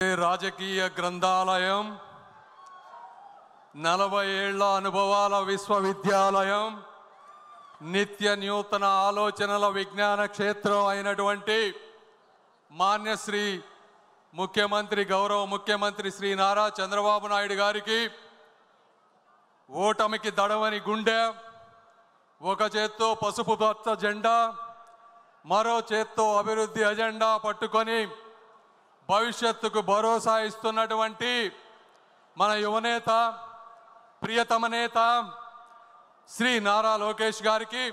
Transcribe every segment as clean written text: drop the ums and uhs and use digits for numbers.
రాజకీయ గ్రంథాలయం 40 ఏళ్ల అనుభవాల విశ్వవిద్యాలయం నిత్య నూతన ఆలోచనల విజ్ఞాన క్షేత్రం అయినటువంటి మాన్యశ్రీ గౌరవ ముఖ్యమంత్రి శ్రీ నారా చంద్రబాబు నాయుడు గారికి ఓటమికి దడవని గుండె, ఒక చేత్తో పసుపు పచ్చ జెండా, మరో చేత్తో అభివృద్ధి అజెండా పట్టుకొని భవిష్యత్తుకు భరోసా ఇస్తున్నటువంటి మన యువనేత, ప్రియతమ నేత శ్రీ నారా లోకేష్ గారికి,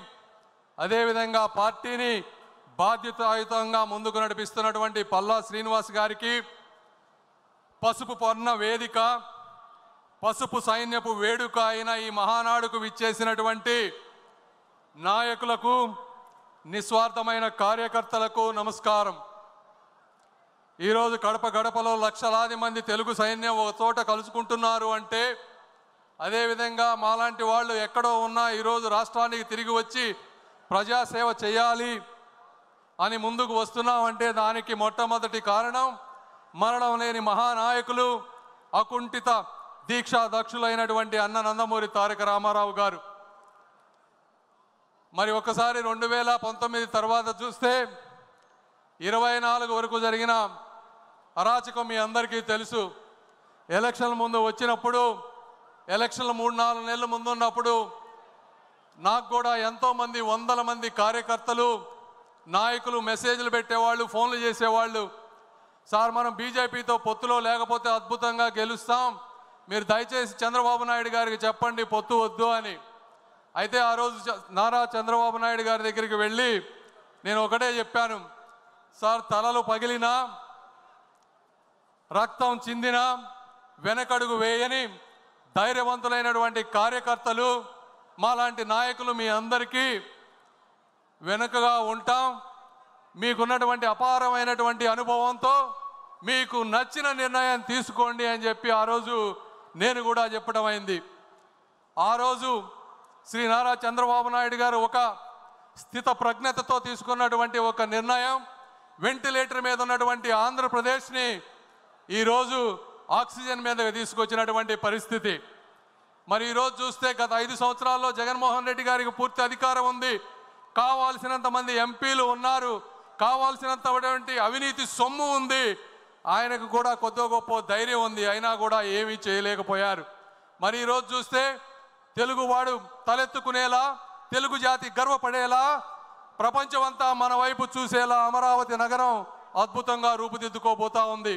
అదేవిధంగా పార్టీని బాధ్యతాయుతంగా ముందుకు నడిపిస్తున్నటువంటి పల్లా శ్రీనివాస్ గారికి, పసుపు పర్ణ వేదిక, పసుపు సైన్యపు వేడుక అయిన ఈ మహానాడుకు విచ్చేసినటువంటి నాయకులకు, నిస్వార్థమైన కార్యకర్తలకు నమస్కారం. ఈరోజు కడప గడపలో లక్షలాది మంది తెలుగు సైన్యం ఒక చోట కలుసుకుంటున్నారు అంటే, అదేవిధంగా మాలాంటి వాళ్ళు ఎక్కడో ఉన్నా ఈరోజు రాష్ట్రానికి తిరిగి వచ్చి ప్రజాసేవ చేయాలి అని ముందుకు వస్తున్నామంటే దానికి మొట్టమొదటి కారణం మరణం లేని మహానాయకులు, అకుంఠిత దీక్షా దక్షులైనటువంటి అన్న నందమూరి తారక రామారావు గారు. మరి ఒకసారి 2019 తర్వాత చూస్తే 24 వరకు జరిగిన అరాచకం మీ అందరికీ తెలుసు. ఎలక్షన్ల ముందు వచ్చినప్పుడు, ఎలక్షన్లు 3-4 నెలల ముందు ఉన్నప్పుడు నాకు కూడా ఎంతోమంది, వందల మంది కార్యకర్తలు, నాయకులు మెసేజ్లు పెట్టేవాళ్ళు, ఫోన్లు చేసేవాళ్ళు. సార్, మనం బీజేపీతో పొత్తులో లేకపోతే అద్భుతంగా గెలుస్తాం, మీరు దయచేసి చంద్రబాబు నాయుడు గారికి చెప్పండి పొత్తు వద్దు అని. అయితే ఆ రోజు నారా చంద్రబాబు నాయుడు గారి దగ్గరికి వెళ్ళి నేను ఒకటే చెప్పాను, సార్, తలలు పగిలినా, రక్తం చిందినా వెనకడుగు వేయని ధైర్యవంతులైనటువంటి కార్యకర్తలు, మాలాంటి నాయకులు మీ అందరికీ వెనుకగా ఉంటాం. మీకున్నటువంటి అపారమైనటువంటి అనుభవంతో మీకు నచ్చిన నిర్ణయం తీసుకోండి అని చెప్పి ఆ రోజు నేను కూడా చెప్పడం అయింది. ఆ రోజు శ్రీ నారా చంద్రబాబు నాయుడు గారు ఒక స్థిత ప్రజ్ఞతతో తీసుకున్నటువంటి ఒక నిర్ణయం, వెంటిలేటర్ మీద ఉన్నటువంటి ఆంధ్రప్రదేశ్ని ఈరోజు ఆక్సిజన్ మీదకి తీసుకొచ్చినటువంటి పరిస్థితి. మరి ఈరోజు చూస్తే గత 5 సంవత్సరాల్లో జగన్మోహన్ రెడ్డి గారికి పూర్తి అధికారం ఉంది, కావాల్సినంత మంది ఎంపీలు ఉన్నారు, కావాల్సినంతటువంటి అవినీతి సొమ్ము ఉంది, ఆయనకు కూడా కొద్ది గొప్ప ధైర్యం ఉంది, అయినా కూడా ఏమీ చేయలేకపోయారు. మరి ఈరోజు చూస్తే తెలుగువాడు తలెత్తుకునేలా, తెలుగు జాతి గర్వపడేలా, ప్రపంచమంతా మన వైపు చూసేలా అమరావతి నగరం అద్భుతంగా రూపుదిద్దుకోబోతా ఉంది.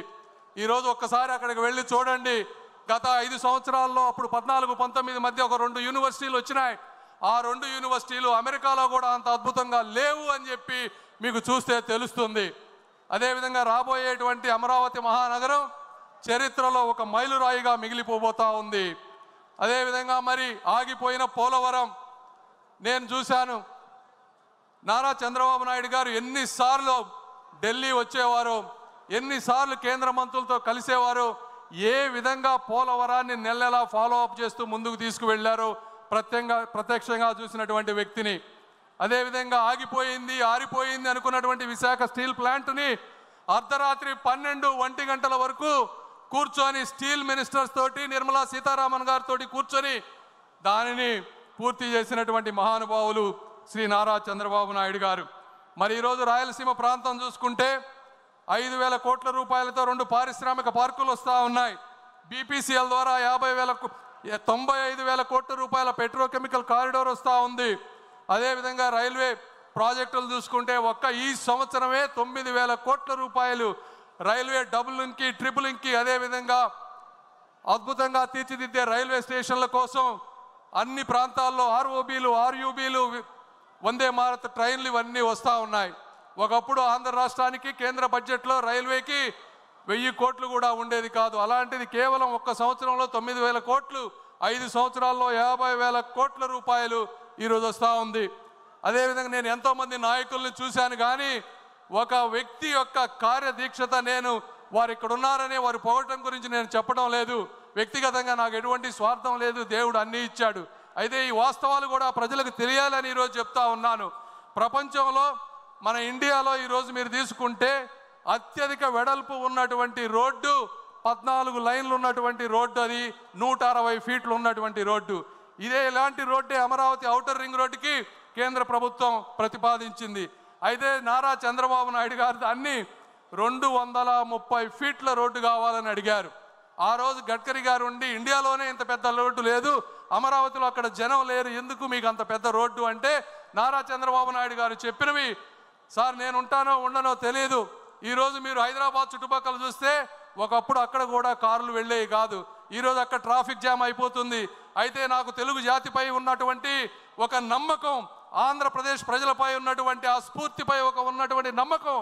ఈరోజు ఒక్కసారి అక్కడికి వెళ్ళి చూడండి. గత 5 సంవత్సరాల్లో అప్పుడు 14-19 మధ్య ఒక 2 యూనివర్సిటీలు వచ్చినాయి. ఆ 2 యూనివర్సిటీలు అమెరికాలో కూడా అంత అద్భుతంగా లేవు అని చెప్పి మీకు చూస్తే తెలుస్తుంది. అదేవిధంగా రాబోయేటువంటి అమరావతి మహానగరం చరిత్రలో ఒక మైలురాయిగా మిగిలిపోబోతా ఉంది. అదేవిధంగా మరి ఆగిపోయిన పోలవరం నేను చూశాను. నారా చంద్రబాబు నాయుడు గారు ఎన్నిసార్లు ఢిల్లీ వచ్చేవారు, ఎన్నిసార్లు కేంద్ర మంత్రులతో కలిసేవారు, ఏ విధంగా పోలవరాన్ని నెలలా ఫాలో అప్ చేస్తూ ముందుకు తీసుకువెళ్లారో ప్రత్యక్షంగా చూసినటువంటి వ్యక్తిని. అదేవిధంగా ఆగిపోయింది, ఆరిపోయింది అనుకున్నటువంటి విశాఖ స్టీల్ ప్లాంట్ని అర్ధరాత్రి 12-1 గంటల వరకు కూర్చొని స్టీల్ మినిస్టర్స్ తోటి, నిర్మలా సీతారామన్ గారితో కూర్చొని దానిని పూర్తి చేసినటువంటి మహానుభావులు శ్రీ నారా చంద్రబాబు నాయుడు గారు. మరి ఈరోజు రాయలసీమ ప్రాంతం చూసుకుంటే 5,000 కోట్ల రూపాయలతో 2 పారిశ్రామిక పార్కులు వస్తూ ఉన్నాయి. బీపీసీఎల్ ద్వారా 95,000 కోట్ల రూపాయల పెట్రోకెమికల్ కారిడార్ వస్తూ ఉంది. అదేవిధంగా రైల్వే ప్రాజెక్టులు చూసుకుంటే ఈ సంవత్సరమే 9,000 కోట్ల రూపాయలు రైల్వే డబుల్ లింక్కి, ట్రిపుల్ లింక్కి, అదేవిధంగా అద్భుతంగా తీర్చిదిద్దే రైల్వే స్టేషన్ల కోసం అన్ని ప్రాంతాల్లో ఆర్ఓబీలు, ఆర్యూబీలు, వందే భారత్ ట్రైన్లు ఇవన్నీ వస్తూ ఉన్నాయి. ఒకప్పుడు ఆంధ్ర రాష్ట్రానికి కేంద్ర బడ్జెట్లో రైల్వేకి 1000 కోట్లు కూడా ఉండేది కాదు. అలాంటిది కేవలం 1 సంవత్సరంలో 9,000 కోట్లు, 5 సంవత్సరాల్లో 50,000 కోట్ల రూపాయలు ఈరోజు వస్తూ ఉంది. అదేవిధంగా నేను ఎంతోమంది నాయకుల్ని చూశాను, కానీ ఒక వ్యక్తి యొక్క కార్యదీక్షత, నేను వారు ఇక్కడ ఉన్నారని వారు పొగటం గురించి నేను చెప్పడం లేదు. వ్యక్తిగతంగా నాకు ఎటువంటి స్వార్థం లేదు, దేవుడు అన్నీ ఇచ్చాడు. అయితే ఈ వాస్తవాలు కూడా ప్రజలకు తెలియాలని ఈరోజు చెప్తా ఉన్నాను. ప్రపంచంలో మన ఇండియాలో ఈరోజు మీరు తీసుకుంటే అత్యధిక వెడల్పు ఉన్నటువంటి రోడ్డు 14 లైన్లు ఉన్నటువంటి రోడ్డు, అది 160 ఫీట్లు ఉన్నటువంటి రోడ్డు. ఇలాంటి రోడ్డే అమరావతి ఔటర్ రింగ్ రోడ్డుకి కేంద్ర ప్రభుత్వం ప్రతిపాదించింది. అయితే నారా చంద్రబాబు నాయుడు గారు దాన్ని 230 ఫీట్ల రోడ్డు కావాలని అడిగారు. ఆ రోజు గడ్కరీ గారు ఉండి ఇండియాలోనే ఇంత పెద్ద రోడ్డు లేదు, అమరావతిలో అక్కడ జనం లేరు, ఎందుకు మీకు అంత పెద్ద రోడ్డు అంటే నారా చంద్రబాబు నాయుడు గారు చెప్పినవి, సార్ నేను ఉంటానో ఉండనో తెలియదు, ఈరోజు మీరు హైదరాబాద్ చుట్టుపక్కల చూస్తే ఒకప్పుడు అక్కడ కూడా కార్లు వెళ్ళేవి కాదు, ఈరోజు అక్కడ ట్రాఫిక్ జామ్ అయిపోతుంది. అయితే నాకు తెలుగు జాతిపై ఉన్నటువంటి ఒక నమ్మకం, ఆంధ్రప్రదేశ్ ప్రజలపై ఉన్నటువంటి ఆ స్ఫూర్తిపై ఉన్నటువంటి నమ్మకం,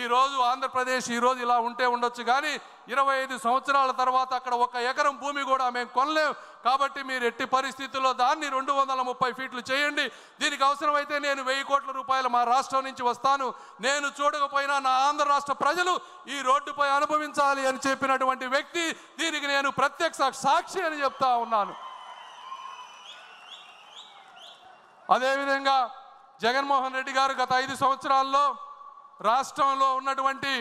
ఈరోజు ఆంధ్రప్రదేశ్ ఈరోజు ఇలా ఉంటే ఉండొచ్చు, కానీ 25 సంవత్సరాల తర్వాత అక్కడ 1 ఎకరం భూమి కూడా మేము కొనలేం. కాబట్టి మీరు ఎట్టి పరిస్థితుల్లో దాన్ని 230 ఫీట్లు చేయండి. దీనికి అవసరమైతే నేను 1000 కోట్ల రూపాయలు మా రాష్ట్రం నుంచి వస్తాను, నేను చూడకపోయినా నా ఆంధ్ర రాష్ట్ర ప్రజలు ఈ రోడ్డుపై అనుభవించాలి అని చెప్పినటువంటి వ్యక్తి, దీనికి నేను ప్రత్యక్ష సాక్షి అని చెప్తా ఉన్నాను. అదేవిధంగా జగన్మోహన్ రెడ్డి గారు గత 5 సంవత్సరాల్లో రాష్ట్రంలో ఉన్నటువంటి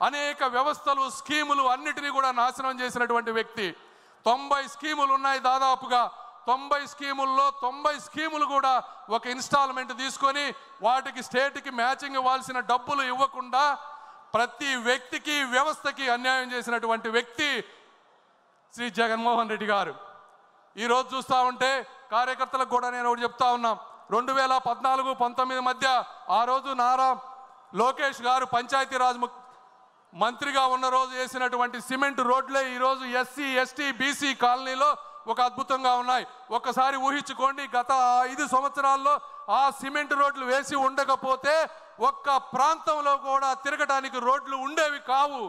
అనేక వ్యవస్థలు, స్కీములు అన్నిటినీ కూడా నాశనం చేసినటువంటి వ్యక్తి. 90 స్కీములు ఉన్నాయి, దాదాపుగా 90 స్కీముల్లో 90 స్కీములు కూడా ఒక ఇన్స్టాల్మెంట్ తీసుకొని వాటికి స్టేట్కి మ్యాచింగ్ ఇవ్వాల్సిన డబ్బులు ఇవ్వకుండా ప్రతి వ్యక్తికి, వ్యవస్థకి అన్యాయం చేసినటువంటి వ్యక్తి శ్రీ జగన్మోహన్ రెడ్డి గారు. ఈరోజు చూస్తూ ఉంటే కార్యకర్తలకు కూడా నేను ఒకటి చెప్తా ఉన్నాం, 2014-19 మధ్య ఆ రోజు నారా లోకేష్ గారు పంచాయతీరాజ్ మంత్రిగా ఉన్న రోజు వేసినటువంటి సిమెంట్ రోడ్లే ఈరోజు ఎస్సీ, ఎస్టీ, బీసీ కాలనీలో ఒక అద్భుతంగా ఉన్నాయి. ఒక్కసారి ఊహించుకోండి, గత 5 సంవత్సరాల్లో ఆ సిమెంట్ రోడ్లు వేసి ఉండకపోతే ఒక్క ప్రాంతంలో కూడా తిరగడానికి రోడ్లు ఉండేవి కావు.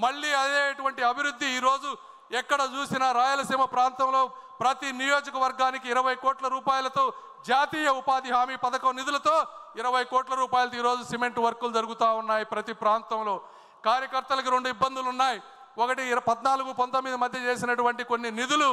మళ్ళీ అదేటువంటి అభివృద్ధి ఈరోజు ఎక్కడ చూసినా రాయలసీమ ప్రాంతంలో ప్రతి నియోజకవర్గానికి 20 కోట్ల రూపాయలతో జాతీయ ఉపాధి హామీ పథకం నిధులతో 20 కోట్ల రూపాయలతో ఈరోజు సిమెంట్ వర్కులు జరుగుతూ ఉన్నాయి ప్రతి ప్రాంతంలో. కార్యకర్తలకు 2 ఇబ్బందులు ఉన్నాయి. ఒకటి 14-19 మధ్య చేసినటువంటి కొన్ని నిధులు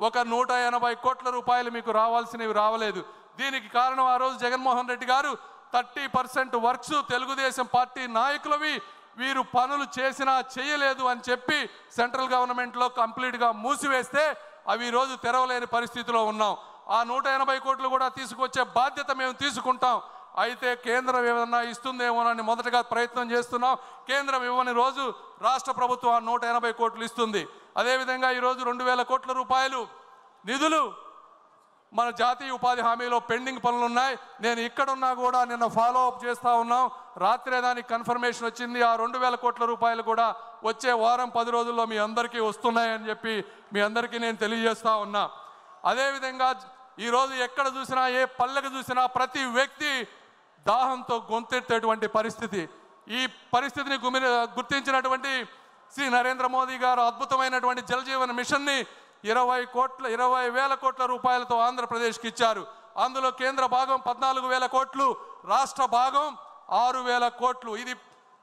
ఒక 180 కోట్ల రూపాయలు మీకు రావాల్సినవి రావలేదు. దీనికి కారణం ఆ రోజు జగన్మోహన్ రెడ్డి గారు 30% వర్క్స్ తెలుగుదేశం పార్టీ నాయకులవి వీరు పనులు చేసినా చేయలేదు అని చెప్పి సెంట్రల్ గవర్నమెంట్లో కంప్లీట్గా మూసివేస్తే అవి ఈరోజు తెరవలేని పరిస్థితిలో ఉన్నాం. ఆ 180 కోట్లు కూడా తీసుకొచ్చే బాధ్యత మేము తీసుకుంటాం. అయితే కేంద్రం ఏమన్నా ఇస్తుందేమోనని మొదటగా ప్రయత్నం చేస్తున్నాం. కేంద్రం ఇవ్వని రోజు రాష్ట్ర ప్రభుత్వం 180 కోట్లు ఇస్తుంది. అదేవిధంగా ఈరోజు 2000 కోట్ల రూపాయలు నిధులు మన జాతీయ ఉపాధి హామీలో పెండింగ్ పనులు ఉన్నాయి. నేను ఇక్కడున్నా కూడా నిన్న ఫాలో అప్ చేస్తూ ఉన్నాం. రాత్రే దానికి కన్ఫర్మేషన్ వచ్చింది. ఆ 2000 కోట్ల రూపాయలు కూడా వచ్చే వారం 10 రోజుల్లో మీ అందరికీ వస్తున్నాయని చెప్పి మీ అందరికీ నేను తెలియజేస్తూ ఉన్నా. అదేవిధంగా ఈరోజు ఎక్కడ చూసినా, ఏ పల్లెకు చూసినా ప్రతి వ్యక్తి దాహంతో గొంతెత్తేటువంటి పరిస్థితి. ఈ పరిస్థితిని గుర్తించినటువంటి శ్రీ నరేంద్ర మోదీ గారు అద్భుతమైనటువంటి జల్ జీవన్ మిషన్ని 20,000 కోట్ల రూపాయలతో ఆంధ్రప్రదేశ్కి ఇచ్చారు. అందులో కేంద్ర భాగం 14,000 కోట్లు, రాష్ట్ర భాగం 6,000 కోట్లు. ఇది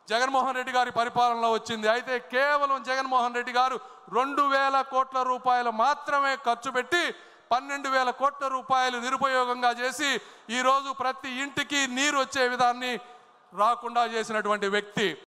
జగన్మోహన్ రెడ్డి గారి పరిపాలనలో వచ్చింది. అయితే కేవలం జగన్మోహన్ రెడ్డి గారు 2,000 కోట్ల రూపాయలు మాత్రమే ఖర్చు పెట్టి 12,000 కోట్ల రూపాయలు నిరుపయోగంగా చేసి ఈరోజు ప్రతి ఇంటికి నీరు వచ్చే విధాన్ని రాకుండా చేసినటువంటి వ్యక్తి.